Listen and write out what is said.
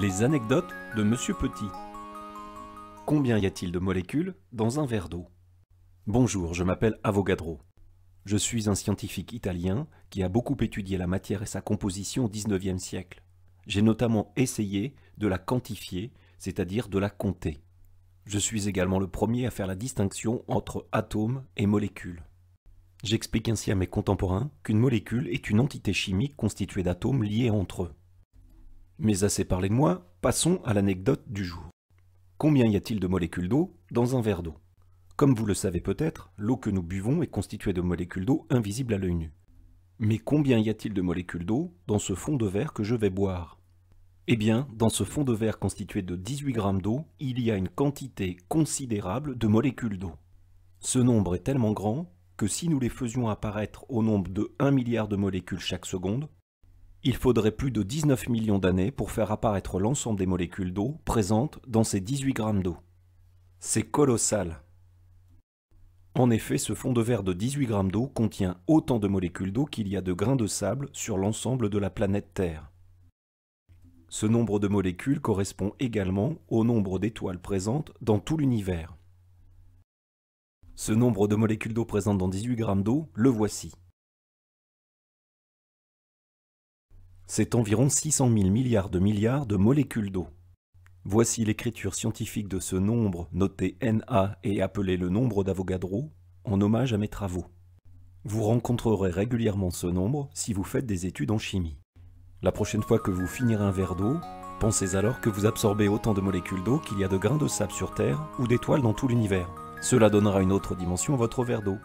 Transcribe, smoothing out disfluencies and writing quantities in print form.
Les anecdotes de Monsieur Petit. Combien y a-t-il de molécules dans un verre d'eau? Bonjour, je m'appelle Avogadro. Je suis un scientifique italien qui a beaucoup étudié la matière et sa composition au XIXe siècle. J'ai notamment essayé de la quantifier, c'est-à-dire de la compter. Je suis également le premier à faire la distinction entre atomes et molécules. J'explique ainsi à mes contemporains qu'une molécule est une entité chimique constituée d'atomes liés entre eux. Mais assez parlé de moi, passons à l'anecdote du jour. Combien y a-t-il de molécules d'eau dans un verre d'eau? Comme vous le savez peut-être, l'eau que nous buvons est constituée de molécules d'eau invisibles à l'œil nu. Mais combien y a-t-il de molécules d'eau dans ce fond de verre que je vais boire? Eh bien, dans ce fond de verre constitué de 18 grammes d'eau, il y a une quantité considérable de molécules d'eau. Ce nombre est tellement grand que si nous les faisions apparaître au nombre de 1 milliard de molécules chaque seconde, il faudrait plus de 19 millions d'années pour faire apparaître l'ensemble des molécules d'eau présentes dans ces 18 grammes d'eau. C'est colossal. En effet, ce fond de verre de 18 grammes d'eau contient autant de molécules d'eau qu'il y a de grains de sable sur l'ensemble de la planète Terre. Ce nombre de molécules correspond également au nombre d'étoiles présentes dans tout l'univers. Ce nombre de molécules d'eau présentes dans 18 grammes d'eau, le voici. C'est environ 600 000 milliards de molécules d'eau. Voici l'écriture scientifique de ce nombre noté Na et appelé le nombre d'Avogadro en hommage à mes travaux. Vous rencontrerez régulièrement ce nombre si vous faites des études en chimie. La prochaine fois que vous finirez un verre d'eau, pensez alors que vous absorbez autant de molécules d'eau qu'il y a de grains de sable sur Terre ou d'étoiles dans tout l'univers. Cela donnera une autre dimension à votre verre d'eau.